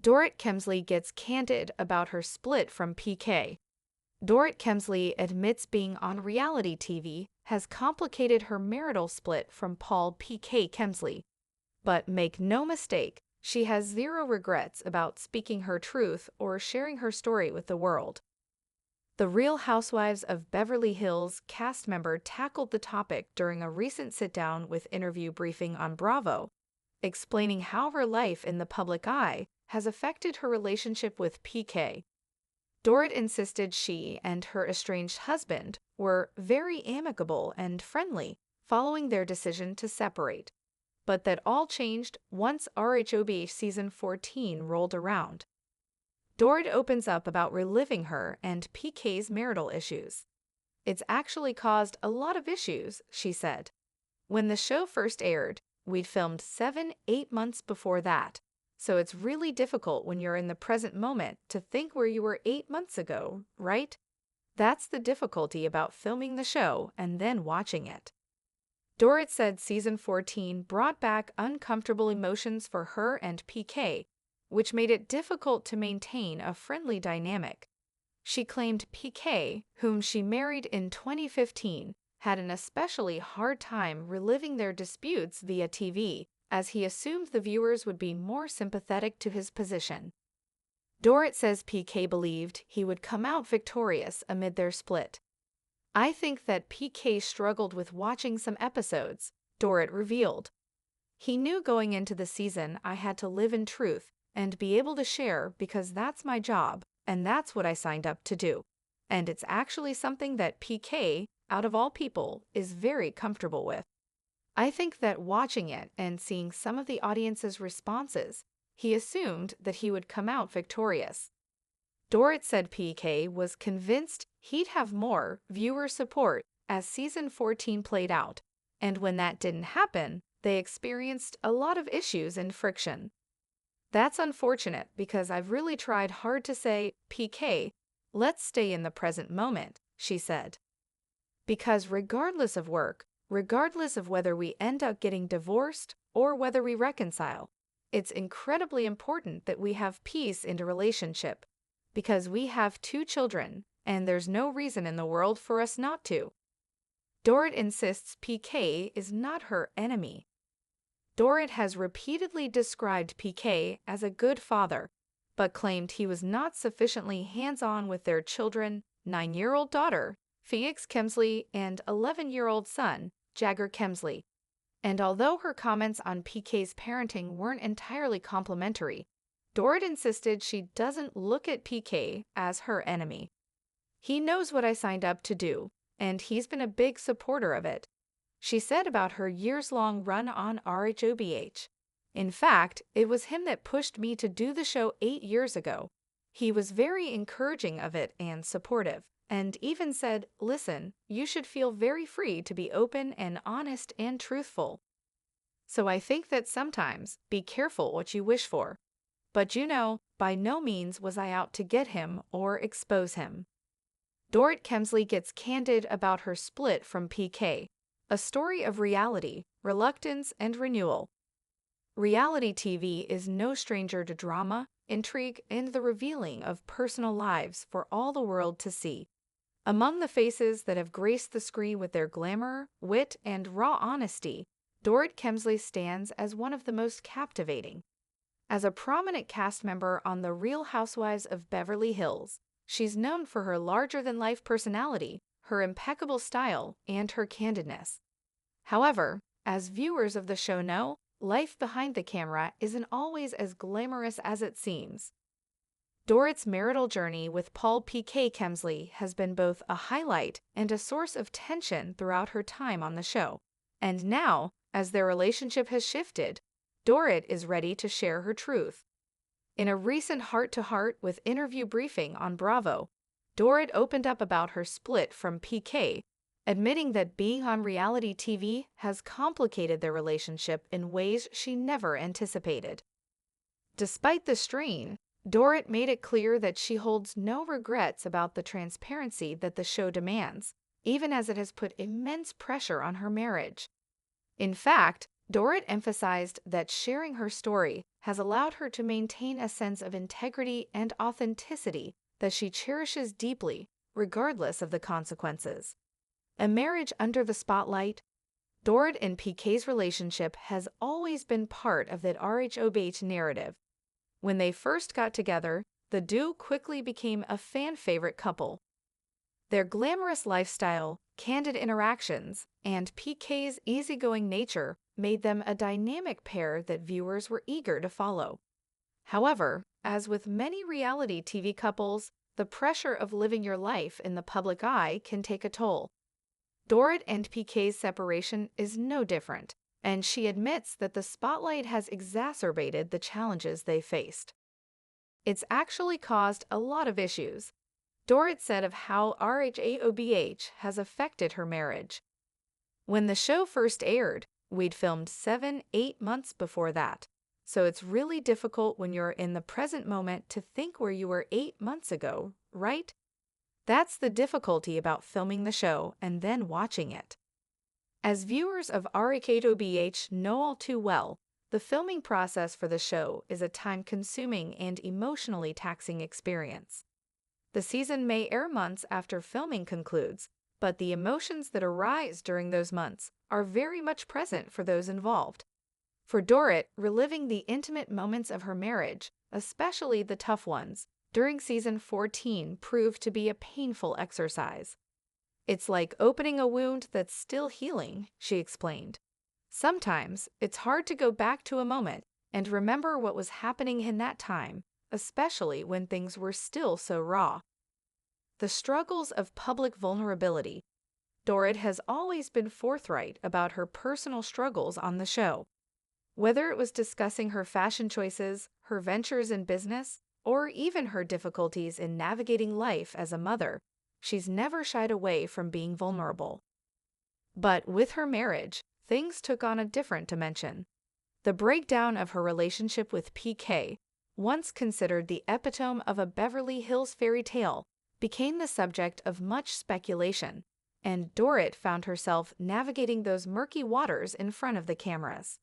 Dorit Kemsley gets candid about her split from PK. Dorit Kemsley admits being on reality TV has complicated her marital split from Paul PK Kemsley. But make no mistake, she has zero regrets about speaking her truth or sharing her story with the world. The Real Housewives of Beverly Hills cast member tackled the topic during a recent sit-down with Interview Briefing on Bravo, explaining how her life in the public eye has affected her relationship with PK. Dorit insisted she and her estranged husband were very amicable and friendly following their decision to separate, but that all changed once rhobh season 14 rolled around. Dorit opens up about reliving her and PK's marital issues. "It's actually caused a lot of issues," she said. "When the show first aired, we'd filmed 7-8 months before that, so it's really difficult when you're in the present moment to think where you were 8 months ago, right? That's the difficulty about filming the show and then watching it." Dorit said season 14 brought back uncomfortable emotions for her and PK, which made it difficult to maintain a friendly dynamic. She claimed PK, whom she married in 2015, had an especially hard time reliving their disputes via TV, as he assumed the viewers would be more sympathetic to his position. Dorit says PK believed he would come out victorious amid their split. "I think that PK struggled with watching some episodes," Dorit revealed. "He knew going into the season I had to live in truth and be able to share because that's my job and that's what I signed up to do. And it's actually something that PK, out of all people, is very comfortable with. I think that watching it and seeing some of the audience's responses, he assumed that he would come out victorious." Dorit said PK was convinced he'd have more viewer support as season 14 played out, and when that didn't happen, they experienced a lot of issues and friction. "That's unfortunate because I've really tried hard to say, PK, let's stay in the present moment," she said. "Because regardless of work, regardless of whether we end up getting divorced or whether we reconcile, it's incredibly important that we have peace in a relationship, because we have 2 children, and there's no reason in the world for us not to." Dorit insists PK is not her enemy. Dorit has repeatedly described PK as a good father, but claimed he was not sufficiently hands-on with their children, 9-year-old daughter, Phoenix Kemsley, and 11-year-old son, Jagger Kemsley. And although her comments on PK's parenting weren't entirely complimentary, Dorit insisted she doesn't look at PK as her enemy. "He knows what I signed up to do, and he's been a big supporter of it," she said about her years-long run on rhobh. "In fact, it was him that pushed me to do the show 8 years ago. He was very encouraging of it and supportive, and even said, 'Listen, you should feel very free to be open and honest and truthful.' So I think that sometimes be careful what you wish for. But by no means was I out to get him or expose him." Dorit Kemsley gets candid about her split from PK, a story of reality, reluctance, and renewal. Reality TV is no stranger to drama, intrigue, and the revealing of personal lives for all the world to see. Among the faces that have graced the screen with their glamour, wit, and raw honesty, Dorit Kemsley stands as one of the most captivating. As a prominent cast member on The Real Housewives of Beverly Hills, she's known for her larger-than-life personality, her impeccable style, and her candidness. However, as viewers of the show know, life behind the camera isn't always as glamorous as it seems. Dorit's marital journey with Paul PK Kemsley has been both a highlight and a source of tension throughout her time on the show. And now, as their relationship has shifted, Dorit is ready to share her truth. In a recent heart-to-heart with Interview Briefing on Bravo, Dorit opened up about her split from PK, admitting that being on reality TV has complicated their relationship in ways she never anticipated. Despite the strain, Dorit made it clear that she holds no regrets about the transparency that the show demands, even as it has put immense pressure on her marriage. In fact, Dorit emphasized that sharing her story has allowed her to maintain a sense of integrity and authenticity that she cherishes deeply, regardless of the consequences. A marriage under the spotlight. Dorit and PK's relationship has always been part of that rhobh narrative. When they first got together, the duo quickly became a fan-favorite couple. Their glamorous lifestyle, candid interactions, and PK's easygoing nature made them a dynamic pair that viewers were eager to follow. However, as with many reality TV couples, the pressure of living your life in the public eye can take a toll. Dorit and PK's separation is no different, and she admits that the spotlight has exacerbated the challenges they faced. It's actually caused a lot of issues, Dorit said of how rhobh has affected her marriage. When the show first aired, we'd filmed 7-8 months before that, so it's really difficult when you're in the present moment to think where you were 8 months ago, right? That's the difficulty about filming the show and then watching it. As viewers of rhobh know all too well, the filming process for the show is a time-consuming and emotionally taxing experience. The season may air months after filming concludes, but the emotions that arise during those months are very much present for those involved. For Dorit, reliving the intimate moments of her marriage, especially the tough ones, during season 14 proved to be a painful exercise. It's like opening a wound that's still healing, she explained. Sometimes it's hard to go back to a moment and remember what was happening in that time, especially when things were still so raw. The struggles of public vulnerability. Dorit has always been forthright about her personal struggles on the show. Whether it was discussing her fashion choices, her ventures in business, or even her difficulties in navigating life as a mother, she's never shied away from being vulnerable. But with her marriage, things took on a different dimension. The breakdown of her relationship with PK, once considered the epitome of a Beverly Hills fairy tale, became the subject of much speculation, and Dorit found herself navigating those murky waters in front of the cameras.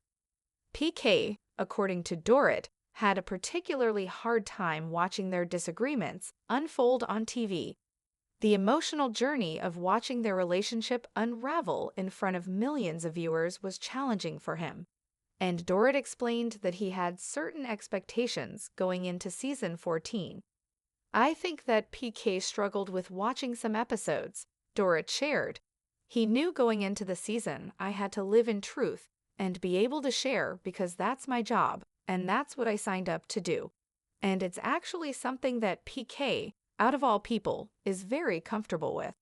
PK, according to Dorit, had a particularly hard time watching their disagreements unfold on TV. The emotional journey of watching their relationship unravel in front of millions of viewers was challenging for him, and Dorit explained that he had certain expectations going into season 14. I think that PK struggled with watching some episodes, Dorit shared. He knew going into the season I had to live in truth and be able to share because that's my job, and that's what I signed up to do. And it's actually something that PK, out of all people, is very comfortable with.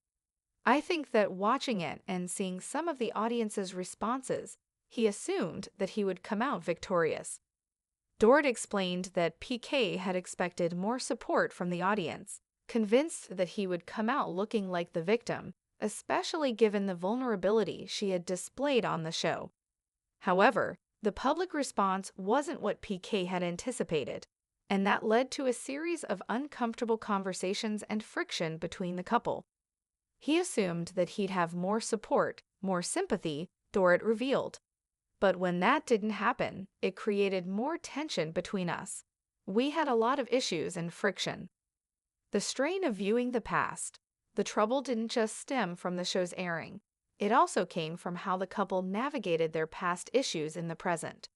I think that watching it and seeing some of the audience's responses, he assumed that he would come out victorious. Dorit explained that PK had expected more support from the audience, convinced that he would come out looking like the victim, especially given the vulnerability she had displayed on the show. However, the public response wasn't what PK had anticipated, and that led to a series of uncomfortable conversations and friction between the couple. He assumed that he'd have more support, more sympathy, Dorit revealed. But when that didn't happen, it created more tension between us. We had a lot of issues and friction. The strain of viewing the past. The trouble didn't just stem from the show's airing. It also came from how the couple navigated their past issues in the present.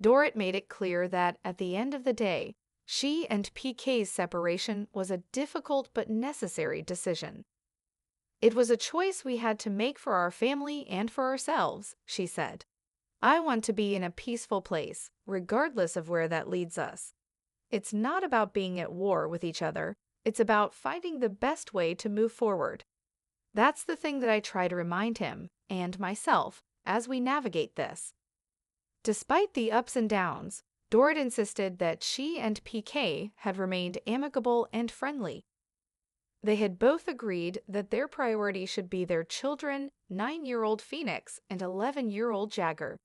Dorit made it clear that, at the end of the day, she and PK's separation was a difficult but necessary decision. It was a choice we had to make for our family and for ourselves, she said. I want to be in a peaceful place, regardless of where that leads us. It's not about being at war with each other, it's about finding the best way to move forward. That's the thing that I try to remind him, and myself, as we navigate this. Despite the ups and downs, Dorit insisted that she and PK had remained amicable and friendly. They had both agreed that their priority should be their children, 9-year-old Phoenix and 11-year-old Jagger.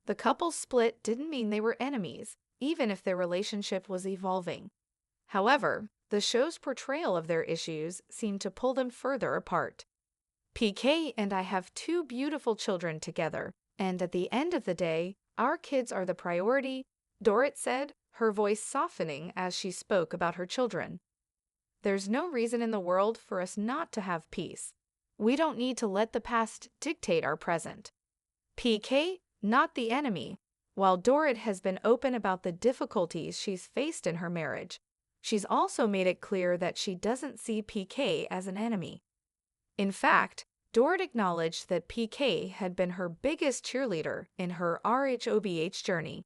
The couple's split didn't mean they were enemies, even if their relationship was evolving. However, the show's portrayal of their issues seemed to pull them further apart. PK and I have 2 beautiful children together, And at the end of the day, our kids are the priority, Dorit said, her voice softening as she spoke about her children. There's no reason in the world for us not to have peace. We don't need to let the past dictate our present. PK, not the enemy. While Dorit has been open about the difficulties she's faced in her marriage, she's also made it clear that she doesn't see PK as an enemy. In fact, Dorit acknowledged that PK had been her biggest cheerleader in her rhobh journey.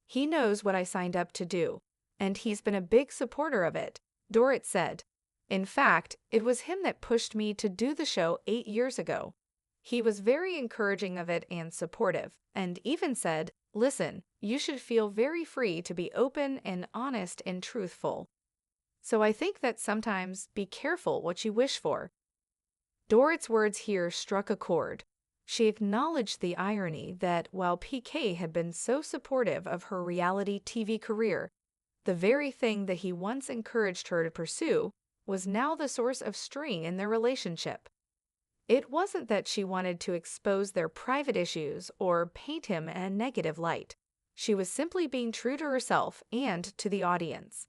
He knows what I signed up to do, and he's been a big supporter of it, Dorit said. In fact, it was him that pushed me to do the show 8 years ago. He was very encouraging of it and supportive, and even said, "Listen, you should feel very free to be open and honest and truthful. So I think that sometimes be careful what you wish for." Dorit's words here struck a chord. She acknowledged the irony that while PK had been so supportive of her reality TV career, the very thing that he once encouraged her to pursue was now the source of strain in their relationship. It wasn't that she wanted to expose their private issues or paint him in a negative light. She was simply being true to herself and to the audience.